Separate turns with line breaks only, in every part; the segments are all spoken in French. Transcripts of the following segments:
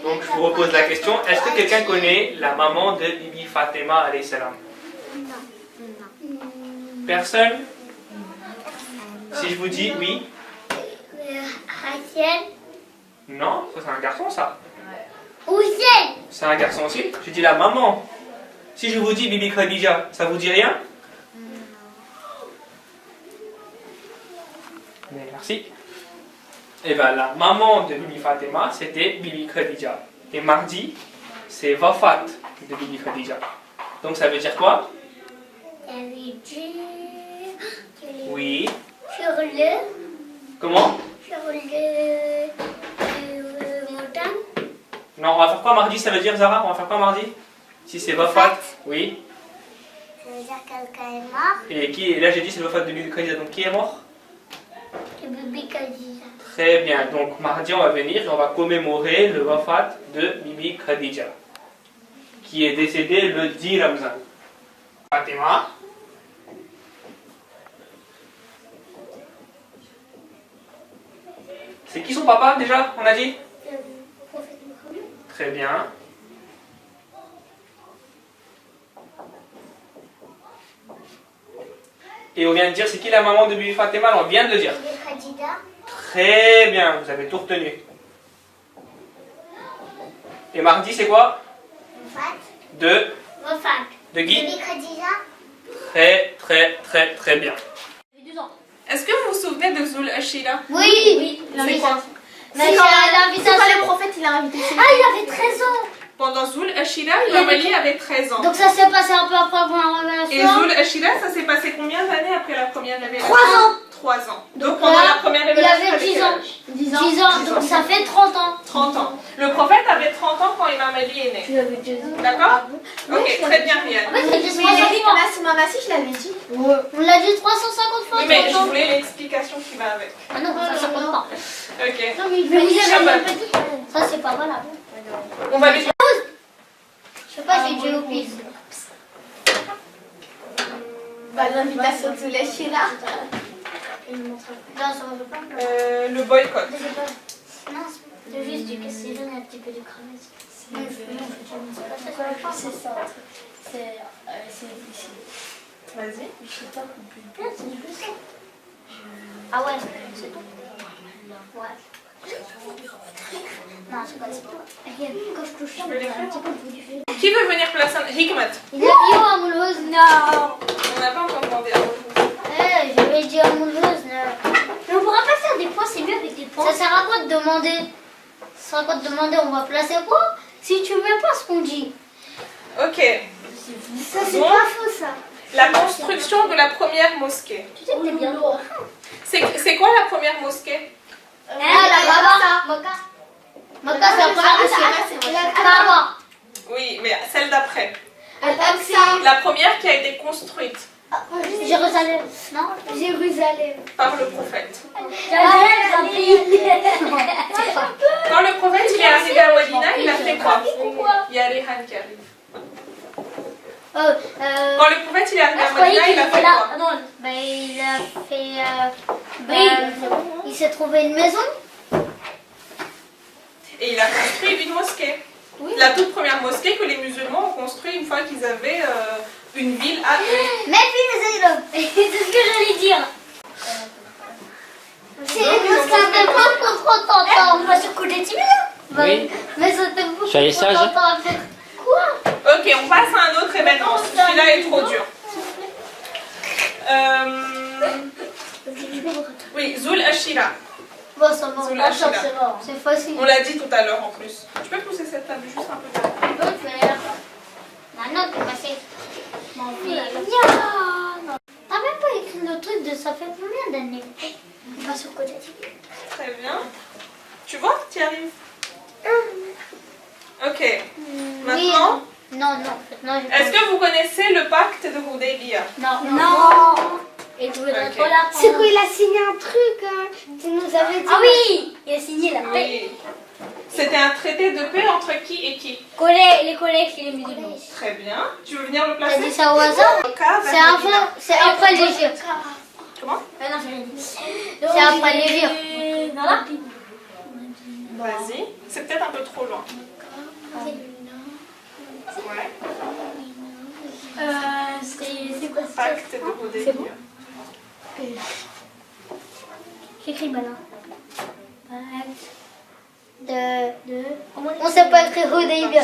Donc je vous repose la question, est-ce que quelqu'un connaît la maman de Bibi Fatima alayhi salam?
Non.
Personne? Si je vous dis oui?
Rachel.
Non, ça c'est un garçon ça.
Hussein.
C'est un garçon aussi. Je dis la maman. Si je vous dis Bibi Khadija, ça vous dit rien? Merci. Et bien la maman de Bibi Fatima, c'était Bibi Khadija. Et mardi, c'est Wafat de Bibi Khadija. Donc ça veut dire quoi?
Il y avait Dieu.
Oui.
Sur le.
Comment?
Sur le. Montagne.
Non, on va faire quoi mardi? Ça veut dire Zara? On va faire quoi mardi? Si c'est Wafat. Oui.
Ça veut dire que quelqu'un est mort.
Et qui? Là j'ai dit c'est le Wafat de Bibi Khadija. Donc qui est mort?
Et Bibi Khadija.
Très bien. Donc mardi on va venir et on va commémorer le Wafat de Bibi Khadija, qui est décédée le 10 Ramzan. Fatima. C'est qui son papa déjà? On a dit?
Le prophète Mohammed.
Très bien. Et on vient de dire c'est qui la maman de Bibi Fatima? On vient de le dire.
Bibi Khadija.
Très bien, vous avez tout retenu. Et mardi c'est quoi?
Wafat.
De Guy?
Bibi Khadija.
Très bien.
Est-ce que vous vous souvenez de Zul Ashira?
Oui.
C'est quoi?
Mais
C'est quand le prophète il a invité chez lui.
Ah, il avait 13 ans.
Pendant Zul Ashira, Imam Ali avait 13 ans.
Donc ça s'est passé un peu après la première
Et
révélation.
Zul Ashira, ça s'est passé combien d'années après la première révélation?
3 ans.
3 ans. Donc
Donc
pendant
là,
la première
Il
révélation,
avait 10 ans. 10 ans. Donc ça fait 30 ans.
30 ans. Le prophète avait 30 ans quand Imam Ali est né.
Tu l'avais déjà dit.
D'accord? Ok, très bien, Rian.
En fait, c'est dit
Mais
350 fois.
Maman, si je l'avais dit.
On l'a dit 350 fois.
Oui, mais je
30 ans.
voulais l'explication qui va avec.
Ah non, ça compte pas.
Ok.
Non, mais vous avez
Shabbat.
même pas dit. Ça, c'est pas valable.
On va les...
Je sais pas si j'ai oublié.
Bah, l'invitation de Zul Ashira.
Non, ça va pas.
le boycott.
Non, c'est juste du casse-céline et un petit peu de cramage.
C'est ça. C'est ici.
Vas-y.
Je sais pas compris.
Ah ouais, c'est tout. Ouais. Non, c'est pas ça. Regarde, quand je touche ça,
veux les
on a un
faire
petit peu de bout du fil.
Qui veut venir placer un... Hikmat.
Il a dit à Moulouz, non.
On n'a pas encore demandé à vous.
Je vais dire à Moulouz, non. Mais on pourra pas faire des points, c'est mieux avec des points. Ça sert à quoi de demander? Ça sert à quoi de demander, on va placer quoi si tu veux pas ce qu'on dit?
Ok.
Ça, c'est
Bon.
pas faux, ça.
La construction de la première mosquée.
Tu sais que t'es bien.
C'est quoi la première mosquée?
La Maka. Maka, c'est la première mosquée. La Kaaba.
Oui, mais celle d'après.
Al-Aqsa.
La première qui a été construite
Jérusalem. Non, Jérusalem.
par le prophète.
Jérusalem.
Quand le prophète il est arrivé à Medina, il a fait quoi? Il y a Rihan qui arrive. Quand le prophète il est arrivé à Medina, il a fait quoi?
Il a fait. Il s'est trouvé une maison.
Et il a construit une mosquée. La toute première mosquée que les musulmans ont construite une fois qu'ils avaient une ville à eux.
Mais puis les élèves. C'est ce que j'allais dire. C'est ça fait pas trop t'entends. On va sur coup des timides.
Oui.
Mais ça fait beaucoup
Soyez
trop
sage.
t'entends. Quoi?
Ok, on passe à un autre événement. Celui-là est trop dur. Oui, Zul Ashira.
Bon, ça va.
Zul Ashira.
C'est facile.
On l'a dit tout à l'heure en plus. Tu peux pousser cette table juste un peu plus.
Non, tu vas Maintenant, t'es passé. T'as même pas écrit le truc de ça fait combien d'années? On va sur le côté.
Très bien. Tu vois, tu y arrives. Ok. Maintenant,
Non.
est-ce que vous connaissez le pacte de Hudaybiyah?
Non. Et tu voudrais
Ok.
trop la
C'est quoi, il a signé un truc, tu nous avais dit.
Ah oui, il a signé la paix.
Oui. C'était un traité de paix entre qui et qui?
Les collègues et les musulmans.
Très bien. Tu veux venir le
T'as
placer?
dit ça au hasard? C'est avant, c'est après les vire.
Comment?
C'est après les vire. Voilà.
Vas-y. C'est peut-être un peu trop loin. Ouais.
C'est quoi ça?
Pacte de Hodévia.
C'est bon? J'écris malin. Pacte de... On sait pas écrire Hodévia.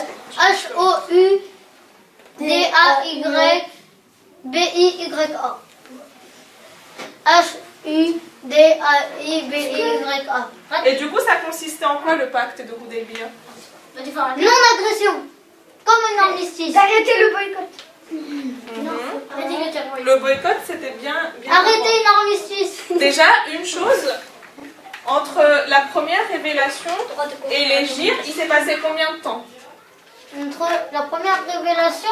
H-O-U-D-A-Y-B-I-Y-A. H-U-D-A-I-B-I-Y-A.
Et du coup, ça consistait en quoi le pacte de Hodévia?
Non-agression. Comme un armistice.
Arrêtez le boycott.
Le boycott, c'était bien
Arrêtez une armistice.
Déjà, une chose, entre la première révélation et l'Égir, il s'est passé combien de temps?
Entre la première révélation,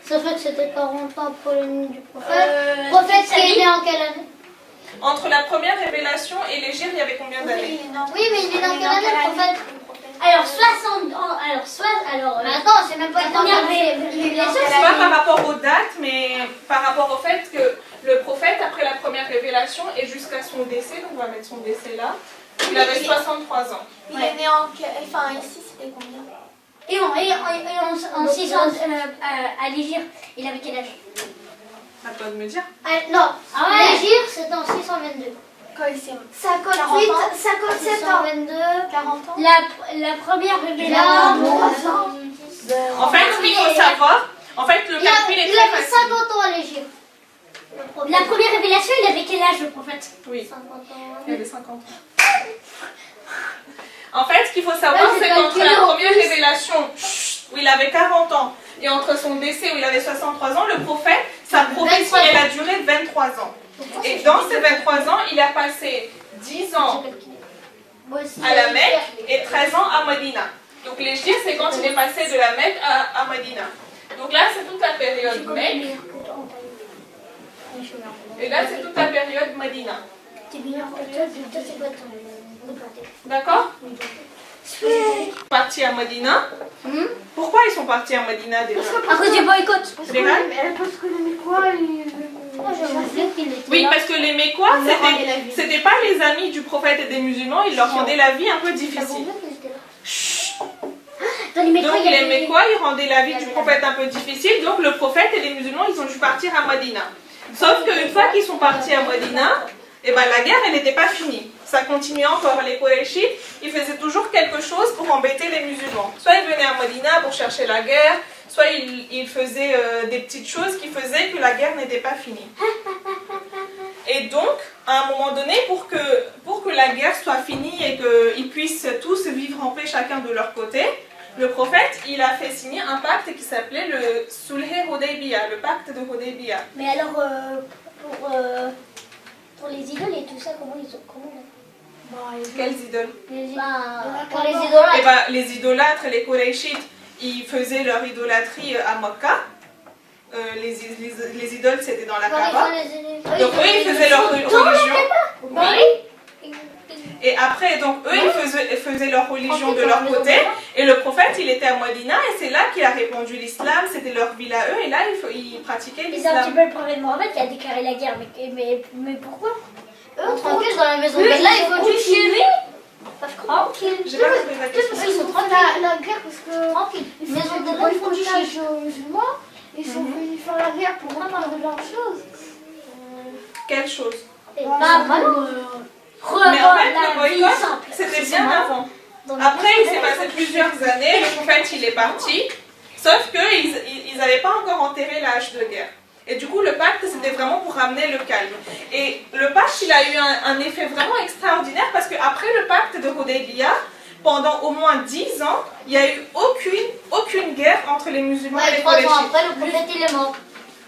ça fait que c'était 40 ans pour le nom du prophète. Le prophète qui est né en quelle année?
Entre la première révélation et l'Égir, il y avait combien d'années?
Oui, mais il est né en quelle année, le prophète?
Alors 60 ans,
Mais attends, c'est même pas une première révélation.
C'est pas par rapport aux dates, mais par rapport au fait que le prophète, après la première révélation et jusqu'à son décès, donc on va mettre son décès là, il avait 63 ans.
Il est né en... Enfin, ici, c'était combien?
Et en 6 ans à l'Égir, il avait quel âge?
À toi de me dire.
Non,
Ah ouais.
l'Égir, c'était en 622.
Quand il s'est... 58, 57 ans.
622.
40 ans.
La première
Là,
révélation.
3 ans.
En fait, ce qu'il faut savoir, en fait, le calcul est
Il
très
avait
facile.
50 ans à l'Égir.
La première révélation, il avait quel âge le prophète?
Oui,
50 ans.
il avait 50 ans. En fait, ce qu'il faut savoir,
Ouais,
c'est
j'ai
qu'entre
calculé
la
en
première révélation, où il avait 40 ans, et entre son décès, où il avait 63 ans, le prophète, sa prophétie,
23 ans.
elle a duré 23 ans. Et dans ces 23 ans, il a passé 10 ans à la Mecque et 13 ans à Medina. Donc l'Égir, c'est quand il est passé de la Mecque à Medina. Donc là, c'est toute la période Mecque, et là, c'est toute la période Medina. D'accord? Partis à Medina. Pourquoi ils sont partis à Medina déjà?
À cause du boycott.
Parce que les Mécois,
Oui, parce que les Mécois, c'était pas les amis du prophète et des musulmans, ils leur rendaient la vie un peu difficile.
Dans les Mécois,
Donc
il y
les
avait...
Mécois, ils rendaient la vie du prophète un peu difficile, donc le prophète et les musulmans, ils ont dû partir à Medina. Sauf qu'une fois qu'ils sont partis à Medina, eh ben, la guerre, elle n'était pas finie. Ça continuait encore. Les Qurayshites, ils faisaient toujours quelque chose pour embêter les musulmans. Soit ils venaient à Medina pour chercher la guerre, soit ils faisaient des petites choses qui faisaient que la guerre n'était pas finie. Et donc, à un moment donné, pour que la guerre soit finie et qu'ils puissent tous vivre en paix chacun de leur côté, le prophète, il a fait signer un pacte qui s'appelait le Sulh Hodaybiya, le pacte de Hodaybiya.
Mais alors, pour les idoles et tout ça, comment ils ont...
Quelles idoles?
Pour les idolâtres.
Eh ben, les idolâtres, les Qurayshites, ils faisaient leur idolâtrie à Mecca. Les idoles, c'était dans la Kaaba. Donc eux, ils faisaient leur religion. Oui. Et après, donc eux, ils faisaient leur religion de leur côté. Et le prophète, il était à Medina et c'est là qu'il a répandu l'islam. C'était leur ville à eux et là, ils pratiquaient
C'est un petit
l'islam.
peu le prophète Mohammed qui a déclaré la guerre. Mais pourquoi?
Eux, tranquilles dans la maison. Mais là, il faut juste chez lui. Tranquille.
J'ai pas compris la question.
Ils sont
la guerre parce que
tranquilles.
ils
Maison
font
de
des
là, ils font du
boycottages
chiche.
musulmans. Ils sont venus faire la guerre pour reprendre leurs choses.
Quelle chose?
Bah,
Mais en fait, le boycott, c'était bien avant. Après, il s'est passé plusieurs années, le prophète, il est parti, sauf qu'ils n'avaient pas encore enterré l'âge de guerre. Et du coup, le pacte, c'était vraiment pour ramener le calme. Et le pacte, il a eu un effet vraiment extraordinaire parce qu'après le pacte de Hodaybiya, pendant au moins 10 ans, il n'y a eu aucune guerre entre les musulmans et
Ouais,
les
3 ans
Qurayshites.
après, le prophète, il est mort.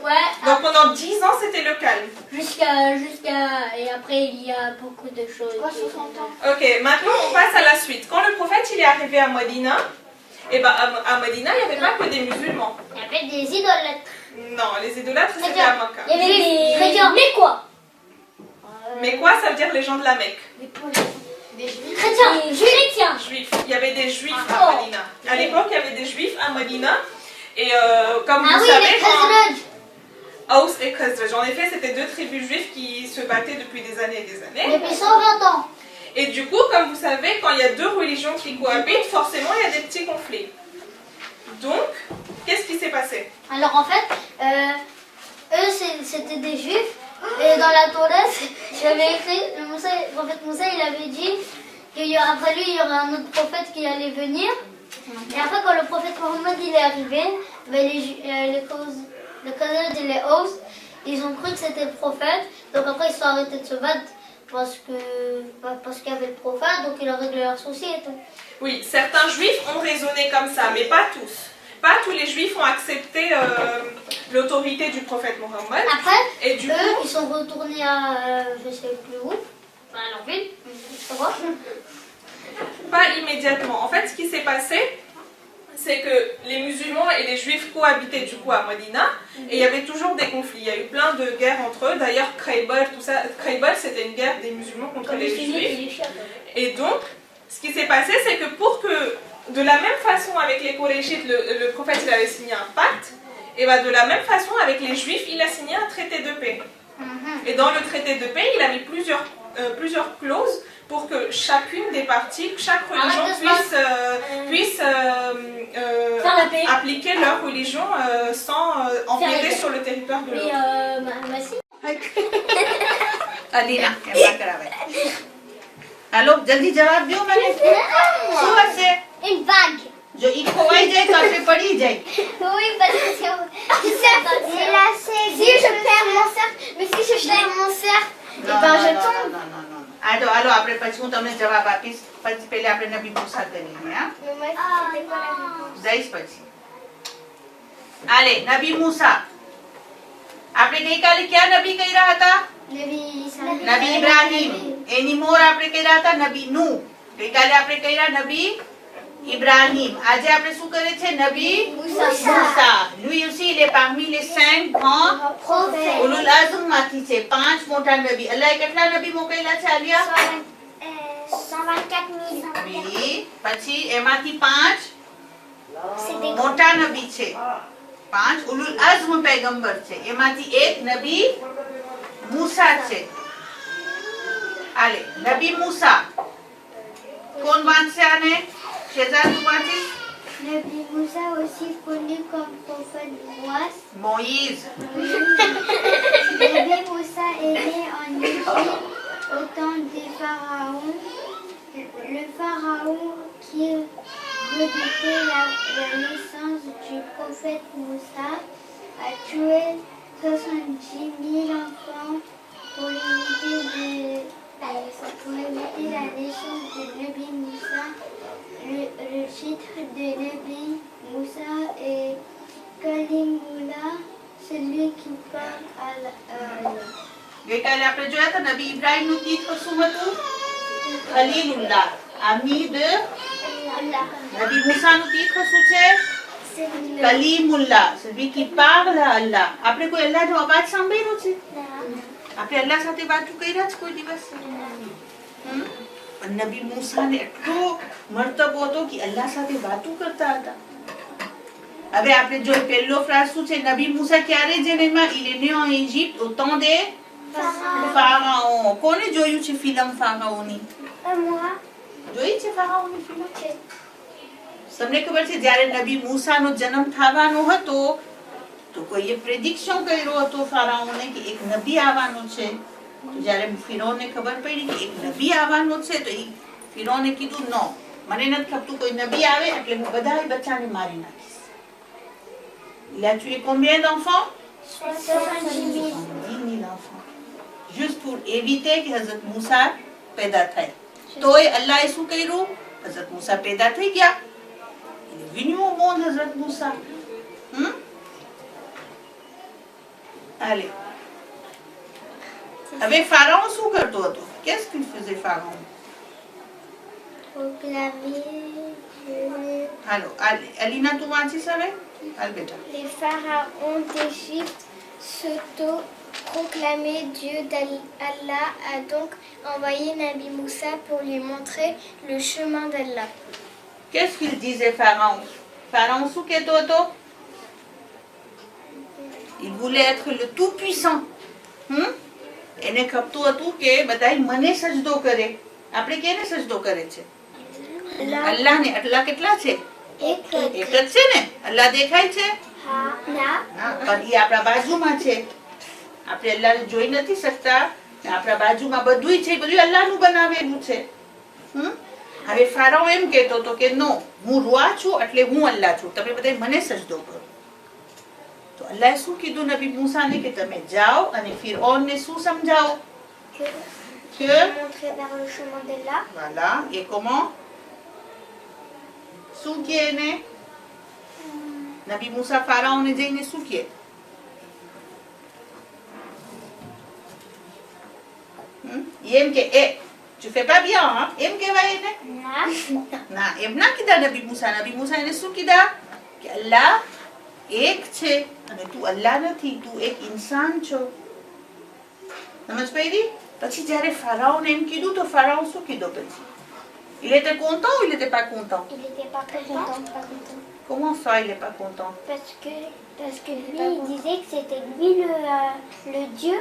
Ouais,
Donc pendant 10 ans, c'était le calme.
et après il y a beaucoup de choses.
60 ans.
Ok, maintenant on passe à la suite. Quand le prophète il est arrivé à Medina, et ben à Medina, il n'y avait pas que des musulmans.
Il y avait des idolâtres.
Non, les idolâtres, c'était à Mecca.
Il y avait des
Chrétiens. Mais quoi?
Mais quoi, ça veut dire les gens de la Mecque?
Chrétiens.
Juifs. Il y avait des juifs à Medina. À l'époque, il y avait des juifs à Medina. Et comme
Ah
vous
oui,
savez,
les Khazraj.
Aus et Khazraj, en effet, c'était deux tribus juives qui se battaient depuis des années et des années.
Depuis 120 ans.
Et du coup, comme vous savez, quand il y a deux religions qui cohabitent, forcément il y a des petits conflits. Donc, qu'est-ce qui s'est passé?
Alors en fait, eux c'était des juifs. Et dans la Torah, j'avais écrit, le prophète Moussa, il avait dit qu'après lui, il y aurait un autre prophète qui allait venir. Et après, quand le prophète Mohammed il est arrivé, ben, les Khazraj et les Aus, ils ont cru que c'était le prophète. Donc après, ils se sont arrêtés de se battre parce qu'il y avait le prophète, donc il a réglé leurs soucis et tout.
Oui, certains juifs ont raisonné comme ça, mais pas tous. Pas tous les juifs ont accepté l'autorité du prophète Mohammed.
Après,
et du
eux,
coup,
ils sont retournés à, je sais plus où, à leur ville, je sais pas.
pas immédiatement. En fait, ce qui s'est passé, c'est que les musulmans et les juifs cohabitaient du coup à Medina, et il y avait toujours des conflits. Il y a eu plein de guerres entre eux. D'ailleurs, Khaybar, tout ça, Khaybar, c'était une guerre des musulmans contre les juifs. Et donc, ce qui s'est passé, c'est que pour que, de la même façon avec les Korachites, le prophète il avait signé un pacte, et bien de la même façon avec les juifs, il a signé un traité de paix. Et dans le traité de paix, il a mis plusieurs clauses pour que chacune des parties, chaque religion puisse appliquer leur religion sans empiéter sur le territoire de l'autre.
Alina क्या करावे हेलो जल्दी जवाब दो मैंने શું હશે
Une vague.
જો ઈ ખોવાઈ જાય તો આપણે પડી જાય
Oui, parce que c'est la si je perds mon cercle, mais si je perds mon cercle, et ben je tombe.
non. હાલો આપણે પછી હું તમને જવાબ આપીશ પછી પહેલા આપણે નબી મૂસા કરીએ હા જઈશ પછી હાલે નબી મૂસા આપણે ગઈકાલે ક્યાં નબી કર્યા હતા નબી ઇબ્રાહીમ એની મોર આપણે કર્યા હતા નબી નૂહ ગઈકાલે આપણે કર્યા નબી ઇબ્રાહીમ આજે આપણે શું કરે છે નબી મૂસા lui aussi il est parmi les 5 grands
Prophète.
ઉલુલ આઝમ માંથી છે 5 મોટા નબી અલ્લાહે કેટલા નબી મોકલ્યા છે આલિયા
124 000.
oui પછી એમાંથી 5
C'est des
મોટા નબી છે 5 ઉલુલ આઝમ પૈગંબર છે એમાંથી એક નબી મૂસા છે આલે નબી મૂસા કોણ વાંચશે આને શેઝાદ તું વાંચીશ
Nabi Moussa aussi connu comme prophète Moïse.
Moiz
Nabi Moussa est né en Égypte au temps des pharaons. Le pharaon qui redoutait la naissance du prophète Moussa a tué 70 000 enfants pour éviter la naissance de Nabi Moussa. Le titre de Nabi Moussa est Kalimullah, celui qui parle à Allah.
ગઈકાલે આપણે જોયા હતા નબી ઇબ્રાહીમ નું તીર્થ શું હતું ખલીલુલ્લાહ આમી de નબી મૂસા નું તીર્થ શું છે કલીમુલ્લાહ celui qui parle à Allah આપણે કોઈ અલ્લાહ નો અવાજ સાંભળ્યો છે આપણે અલ્લાહ સાથે વાતો કર્યા છે કોઈ દિવસ નબી મૂસા ને એટલો મર્તબો હતો કે અલ્લાહ સાથે વાતો કરતા હતા હવે આપણે જો પહેલો ફ્રાઝ શું છે નબી મૂસા ક્યારે જન્મ્યા il est né en Égypte au temps des pharaons કોને જોયું છે ફિલ્મ ફારાઓની
Moi,
જોઈ છે ફારાઓની ફિલ્મ તમને ખબર છે જ્યારે નબી મૂસાનો જન્મ થવાનો હતો તો કોઈએ પ્રેડિક્શન કર્યો હતો ફારાઓને કે એક નબી આવવાનો છે તો જ્યારે ફિરૌનને ખબર પડી કે એક નબી આવવાનો છે તો ફિરૌને કીધું નો મને નથી ખપતું કોઈ નબી આવે એટલે હું બધાય બચ્ચાને મારી નાખીશ Il a tué combien d'enfants
70 000.
70 000 enfants. Juste pour éviter que Hazrat Moussa पैदा થાય. તોય અલ્લાહે શું કર્યું? Hazrat Moussa पैदा થઈ ગયા. Il est venu au monde Hazrat Moussa. Allez. Avec Pharaon શું કરતો હતો? Qu'est-ce qu'il faisait Pharaon? Alors, Alina, tu વાંચી હવે? હાલ બેટા.
Les pharaons d'Égypte s'auto-proclamaient Dieu d'Allah a donc envoyé Nabi Moussa pour lui montrer le chemin d'Allah.
Qu'est-ce qu'il disait Pharaon? Pharaon શું કહેતો હતો? Il voulait être le tout-puissant. એને ખપતું હતું કે બધાય મને સજદો કરે. આપણે કેને સજદો કરે છે? અલ્લાહને. અલ્લાહ કેટલા છે?
એક
એક જ છે ને? અલ્લાહ દેખાય છે?
ના
પણ એ આપણા બાજુમાં છે. આપણે અલ્લાહને જોઈ નથી શકતા. આપણા બાજુમાં બધુંય છે, બધું અલ્લાહનું બનાવેલું છે. હવે ફારાઓ એમ કહેતો હતો કે નો, હું રૂઆ છું એટલે હું અલ્લાહ છું, તમે બધા મને સજદો કરો. તો અલ્લાહે શું કીધું નબી મૂસાને કે તમે જાઓ અને ફિરૌનને શું સમજાવો કે
montrer vers le chemin d'Allah.
voilà, et comment શું કહે એને? નબી મૂસા ફારાઓને જઈને શું કહે? એમ કે એ tu fais pas bien, hein? એમ કહેવાય એને? ના, એમ ના કીધા નબી મૂસા. નબી મૂસા એને શું કીધા કે અલ્લાહ એક છે અને તું અલ્લાહ નથી, તું એક ઇન્સાન છો. સમજ પડી? પછી જ્યારે ફારાઓને એમ કીધું તો ફારાઓ શું કીધું પછી? Il était content ou il était pas content?
Il n'était pas content.
Comment ça il est pas content?
Parce que lui, il disait que c'était lui le Dieu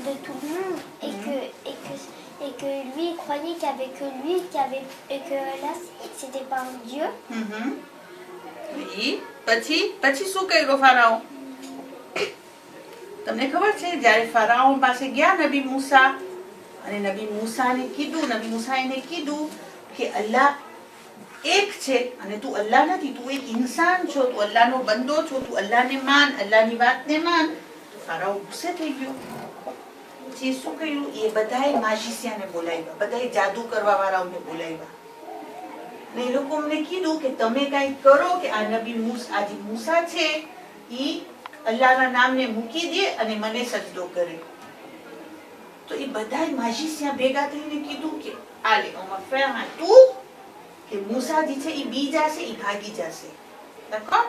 de tout le monde. Et que lui, il croyait qu'il n'y avait que lui, et que là, c'était pas un Dieu.
Oui. પછી શું કર્યો ફારાઓ? તમને ખબર છે જ્યારે ફારાઓ પાસે ગયા નબી મૂસા અને નબી મૂસાને કીધું, નબી મૂસા એને કીધું કે અલ્લાહ એક છે અને તું અલ્લાહ નથી, તું એક ઇન્સાન છો, તું અલ્લાહનો બંદો છો, તું અલ્લાહને માન, અલ્લાહની વાતને માન. તો ફારાઓ ગુસ્સે થઈ ગયો. પછી શું કર્યું? એ બધાએ માજીસિયાને બોલાવ્યા, બધાએ જાદુ કરવા વાળાઓને બોલાવ્યા. અને એ લોકો અમને કીધું કે તમે કઈ કરો કે આ નબી મૂસા, આ જે મૂસા છે ઈ અલ્લાહના નામને મૂકી દે અને મને સજદો કરે. તો એ બધાએ માજીસિયા ભેગા થઈને કીધું કે આલે on va faire un tour કે મૂસા જે છે ઈ બી જશે, ઈ ભાગી જશે. d'accord?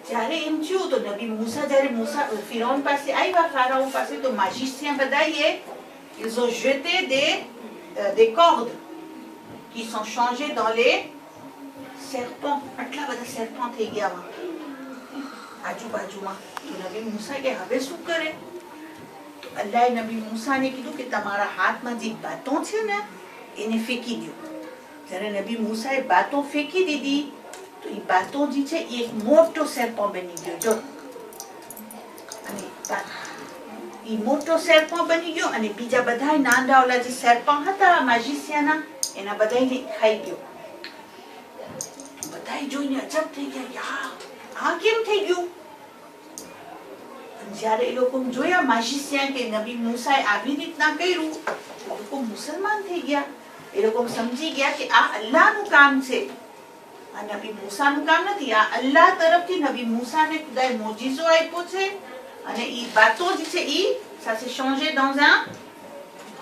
જ્યારે એમ થયું તો નબી મૂસા જ્યારે મૂસા ફિરૌન પાસે આવ્યા, ફારાઓ પાસે, તો માજીસિયા બધાએ ils ont jeté des cordes qui sont changées dans les serpents. આટલા બધા serpents થઈ ગયા આજુબાજુમાં. તો નબી મૂસા કે હવે શું કરે? તો અલ્લાહે નબી મૂસાને કીધું કે તમારા હાથમાં જે બાતો છે ને એને ફેંકી દો. જ્યારે નબી મૂસાએ બાતો ફેંકી દીધી તો એ બાતો જે છે એ એક મોટો serpent બની ગયો. જો અને એ મોટો serpent બની ગયો અને બીજા બધાય નાના ઓલા જે serpent હતા માજીસિયાના એના બધાયને ખાઈ ગયો. બધાય જોઈને અજબ થઈ ગયા કે આ કેમ થઈ ગયું? જ્યારે એ લોકો જોયા માજીસિયા કે નબી મૂસાએ આવી રીતના કર્યું, એ લોકો મુસલમાન થઈ ગયા. એ લોકો સમજી ગયા કે આ અલ્લાહનું કામ છે, આ નબી મૂસાનું કામ નથી. આ અલ્લાહ તરફથી નબી મૂસાને ખુદાએ મોજીઝો આપ્યો છે અને ઈ બાતો જે છે ઈ ça s'est changé dans un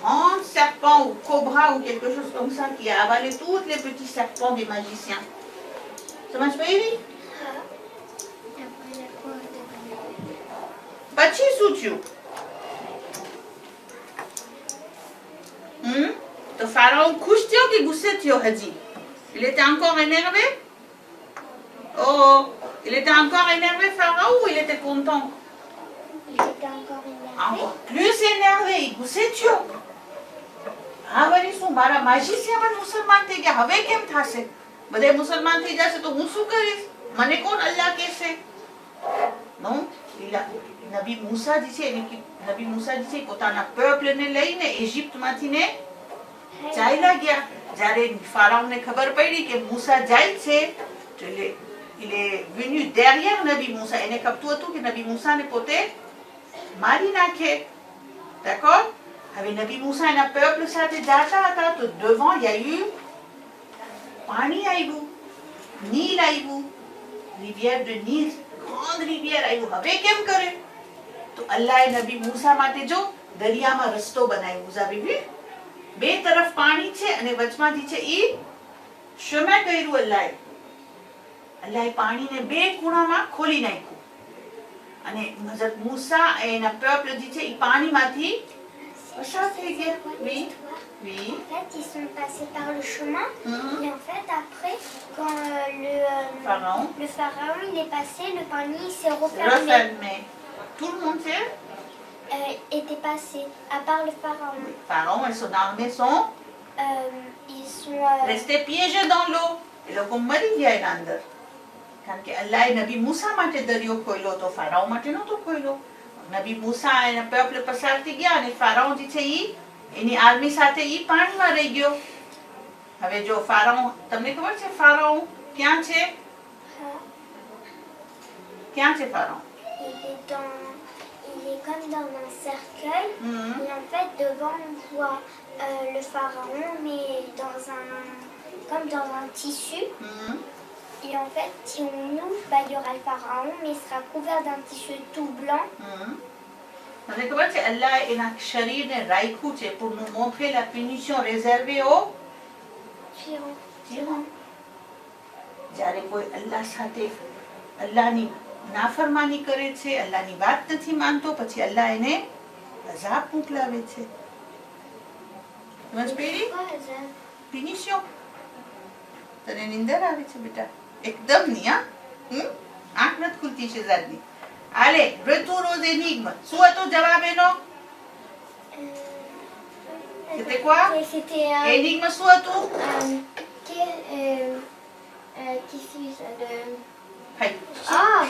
grand serpent ou cobra ou quelque chose comme ça qui a avalé tous les petits serpents des magiciens. સમજ પડી? પછી શું થયું? તો ફારાઓ ખુશ થયો કે ગુસ્સે થયો હજી? Il était encore énervé? Oh, il était encore énervé Pharaon ou il était content?
Il était encore énervé.
Encore plus énervé, il ગુસ્સે થયો. હા વળી શું મારા માજીસિયા પણ મુસલમાન થઈ ગયા, હવે કેમ થશે? બધા મુસલમાન થઈ જશે તો હું શું કરીશ? મને કોણ અલ્લાહ કહેશે? નો, નબી મૂસા જે છે નબી મૂસા જે છે પોતાના પર્પલને લઈને ઇજિપ્તમાંથી ને ચાલ્યા ગયા. જ્યારે ફારાઓને ખબર પડી કે મૂસા જાય છે તો il est venu derrière Nabi મૂસા. એને ખબર હતું કે નબી મૂસાને પોતે મારી નાખે. d'accord? હવે નબી મૂસા એના પર્પલ સાથે જાતા હતા તો devant il y a eu પાણી આવ્યું, નીલ આવ્યું, rivière de Nil, grande rivière આવ્યું. હવે કેમ કરે? તો અલ્લાહે નબી મૂસા માટે જો દરિયામાં રસ્તો બનાવ્યો. vous avez vu? બે તરફ પાણી છે અને વચમાંથી છે ઈ chemin કર્યું અલ્લાહે. અલ્લાહે પાણીને બે ખૂણામાં ખોલી નાખ્યું અને હઝરત મૂસા એના પર્પલ જે છે ઈ પાણીમાંથી પસાર થઈ ગયા. oui. Oui.
En fait, ils sont passés par le chemin. Et en fait, après, quand
pharaon
il est passé, le panier s'est refermé.
Tout le monde sait?
était passé, à part le pharaon.
Le pharaon et son armée sont
Ils sont...
restés piégés dans l'eau. Et લોકો મરી ગયા એના અંદર. કારણ કે અલ્લાહે નબી મૂસા માટે દરિયો ખોલ્યો તો ફારાઓ માટે નહોતો ખોલ્યો. નબી મૂસા એના પeuple પસારથી ગયા અને ફારાઓ જે છે એની આર્મી સાથે પાણીમાં રહી ગયો. હવે જો ફારાઓ તમને ખબર છે ફારાઓ ક્યાં છે? ક્યાં છે ફારાઓ?
Il est comme dans un cercueil. Et en fait, devant, on voit le pharaon, mais comme dans un tissu. Et en fait, si on ouvre, il y aura le pharaon, mais il sera couvert d'un tissu tout blanc.
તમને ખબર છે અલ્લાહ એના શરીરને રાખ્યું છે pour nous montrer la punition réservée aux tyrans. જ્યારે કોઈ અલ્લાહ સાથે અલ્લાહની નાફરમાની કરે છે, અલ્લાહની વાત નથી માનતો, પછી અલ્લાહ એને અઝાબ મોકલાવે છે. સમજ પડી? Punition. તને નિંદર આવે છે બેટા? એકદમ નહીં હા? આંખ નથી ખુલતી શેઝાદની. Allez, retour aux énigmes. શું હતો જવાબ એનો? C'était quoi?
C'était
Énigme શું હતું?
qui suis-je
Hey.
Ah,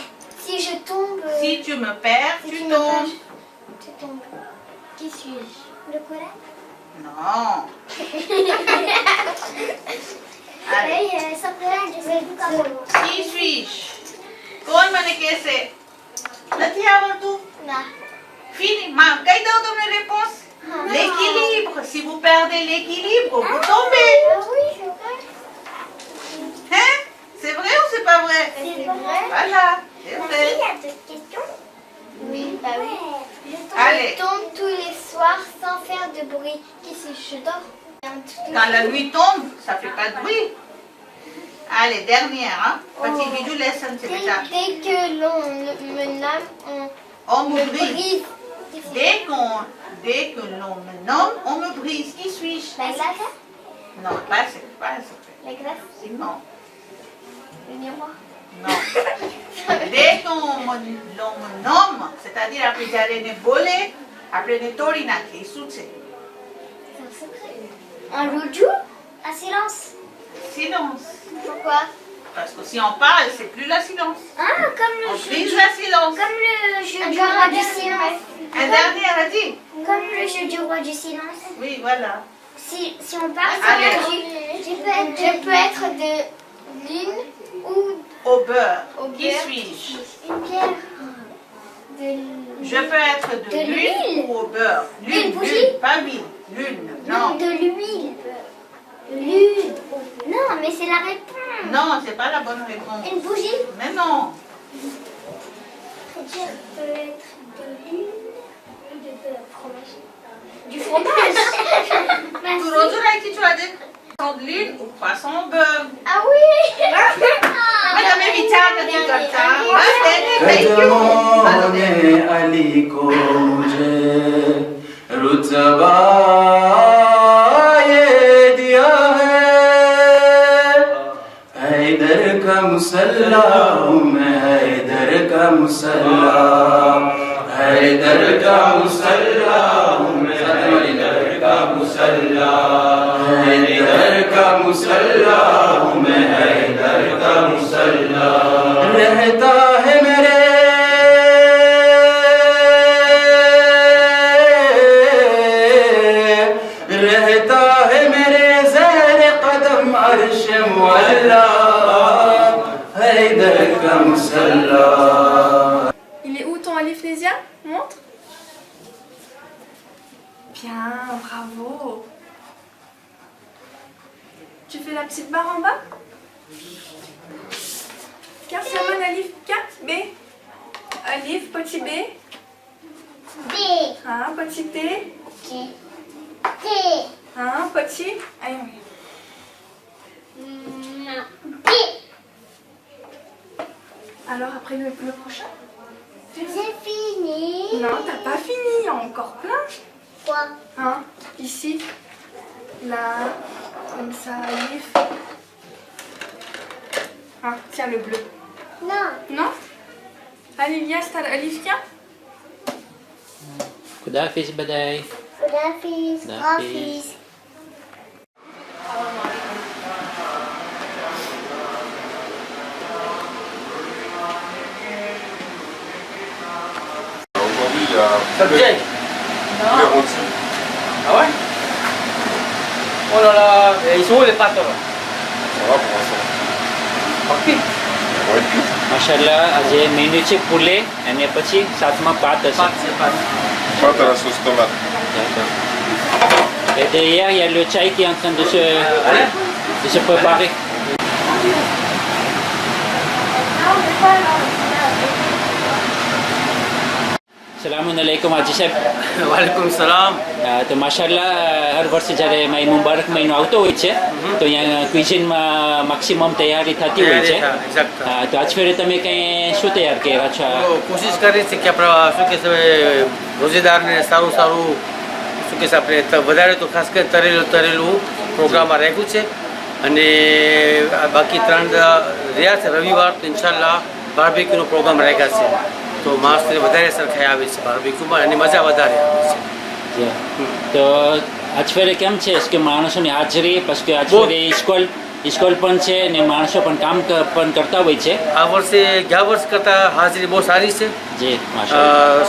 si je tombe...
Si tu me perds, tu tombes.
Tu tombes. Qui suis-je? Le Coran?
Non.
Allez, sans Coran, je sais plus comment.
Qui suis-je? કોણ મને કહેશે? નથી આવડતું?
Non.
Fini. કહી દઉં તમને réponse? L'équilibre. Si vous perdez l'équilibre, vous tombez.
Oui, c'est vrai.
Hein? C'est vrai ou c'est pas vrai?
C'est vrai.
Voilà, c'est
Il
vrai.
y a d'autres questions?
Oui, bah oui.
Allez.
Je tombe tous les soirs sans faire de bruit. Qu'est-ce que je dors?
Quand la nuit tombe, ça fait pas de bruit. Allez, dernière, hein. Petit bijou lesson, c'est déjà.
Dès que l'on me nomme,
On me
on
brise.
brise.
Dès que l'on me nomme, on me brise. Qui suis-je?
La glace?
Non, pas un secret.
La glace?
Non,
Le miroir?
non. Dès qu'on l'on me nomme, c'est-à-dire après j'allais ne voler, après ne torina, qui est sous
C'est un secret. Un loup? Un silence?
silence.
Pourquoi?
Parce que si on parle, c'est plus la silence.
Ah, comme
On brise la silence.
Comme le jeu du roi du silence.
Un dernier a dit.
Comme le jeu du roi du silence.
Oui, voilà.
Si on parle,
Allez.
je peux être de l'une ou
Au beurre.
Au
Qui
beurre.
suis-je?
une pierre. De
Je peux être de
De
l'huile
l'huile.
ou au beurre.
Une bougie.
Pas l'huile. Lune. Non.
De l'huile. L'huile. Non, mais c'est la réponse.
Non, c'est pas la bonne réponse.
Une bougie.
Mais non.
Je peux être de l'huile ou de beurre. Fromage. Du fromage.
Tu retournes qui tu as dit poisson de l'huile ou poisson au beurre.
Ah oui.
Madame Evita, tu comme ça. Thank you.
ने अली को मुझे रुतबा ये दिया है हैदर का मुसल्ला हूँ मैं हैदर का मुसल्ला हैदर का मुसल्ला हूँ मैं हैदर का मुसल्ला हैदर का मुसल्ला हूँ मैं हैदर का मुसल्ला रहता है मेरे रहता है मेरे ज़हर कदम अर्श मुअल्ला हैदर का मुसल्ला.
Il est où ton alif Nézia? Montre. Bien, bravo. Tu fais la petite barre en bas? Regarde, c'est un alif 4, B. Alif, petit B.
D.
Hein, petit T.
T.
Hein, petit. Allez, oui.
D.
Alors, après le prochain?
J'ai fini.
Non, t'as pas fini, il y a encore plein.
Quoi?
Hein, ici. Là, comme ça, alif. Hein, tiens le bleu.
Non.
Non? Allez, Lias, t'as l'alif, tiens.
ખુદાફિઝ બધાય.
ખુદાફિઝ.
ખુદાફિઝ.
Subject. Ah ouais? Oh là là, et ils sont où les pâtes là?
Ça va pour l'instant.
Parti.
માશાલ્લાહ આજે મેન્યુ છે પુલે અને પછી સાથમાં પાત હશે.
Pâte à la sauce tomate.
D'accord. Et derrière, il y a le chai qui est en train de se préparer. સલામુન અલૈકુમ હાજી સાહેબ.
વાલેકુમ સલામ.
તો માશાલ્લાહ હર વર્ષે જ્યારે માઈ મુબારક મહિનો આવતો હોય છે તો અહીંયા ક્વિઝિનમાં મેક્સિમમ તૈયારી થતી હોય છે. તો આજ ફેરે તમે કંઈ શું તૈયાર કર્યા છો?
કોશિશ કરી છે કે આપણા શું કે છે રોજેદારને સારું સારું શું કે છે આપણે વધારે તો ખાસ કરીને તરેલું પ્રોગ્રામમાં રાખ્યું છે અને બાકી 3 રહ્યા છે રવિવાર તો ઇન્શાલ્લાહ બાર્બેક્યુનો પ્રોગ્રામ રાખ્યા છે. તો માણસને વધારે સરખાઈ આવે છે બાર્બેક્યુમાં અને મજા વધારે આવે છે.
તો આજ ફેરે કેમ છે કે માણસોની હાજરી પછી આજ ફેરે સ્કૂલ પણ છે ને માણસો પણ કામ પણ કરતા હોય છે.
આ વર્ષે ગયા વર્ષ કરતાં હાજરી બહુ સારી છે.
જી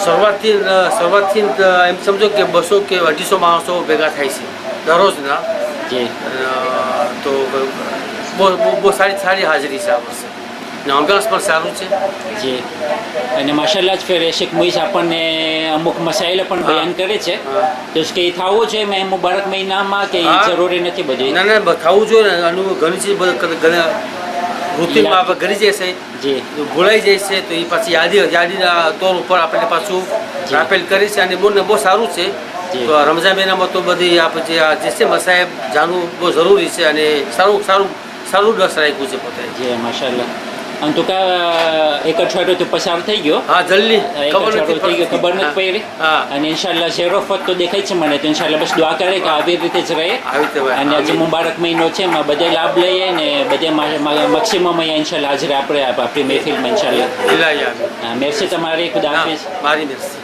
શરૂઆતથી એમ સમજો કે 200 કે 250 માણસો ભેગા થાય છે દરરોજના.
જી
તો બહુ સારી હાજરી છે આ વર્ષે. એમ્બ્યુલન્સ પણ સારું છે.
જી અને માશાલ્લાહ જ ફેરે શેખ મુઈઝ આપણને અમુક મસાઈલ પણ બયાન કરે છે તો કે થવું જોઈએ મેં મુબારક મહિનામાં કે જરૂરી નથી બધું?
ના થવું જોઈએ ને. આનું ઘણી ચીજ રૂટીનમાં આપણે ઘરી જાય છે
જી
ભૂલાઈ જાય છે તો એ પાછી યાદીના તોર ઉપર આપણે પાછું રાપેલ કરી છે અને બહુ સારું છે. તો રમઝાન મહિનામાં તો બધી આપણે જે છે મસાહેબ જાણવું બહુ જરૂરી છે અને સારું દસ રાખ્યું છે પોતે.
જી માશાલ્લાહ. આમ તો કા એક અઠવાડિયું તો પસાર થઈ ગયો.
હા જલ્દી
ખબર નથી પડી અને ઇન્શાલ્લાહ ઝેરોફત તો દેખાય છે મને તો ઇન્શાલ્લાહ બસ દુઆ કરે કે આવી રીતે જ રહે અને આજે મુબારક મહિનો છે એમાં બધે લાભ લઈએ ને બધે મેક્સિમમ અહીંયા ઇન્શાલ્લાહ હાજર આપણે આપણી મહેફિલમાં ઇન્શાલ્લાહ. મેરસી તમારી. ખુદાફિઝ.
મારી મેરસી.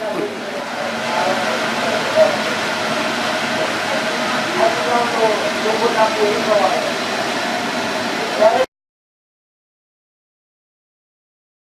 Yo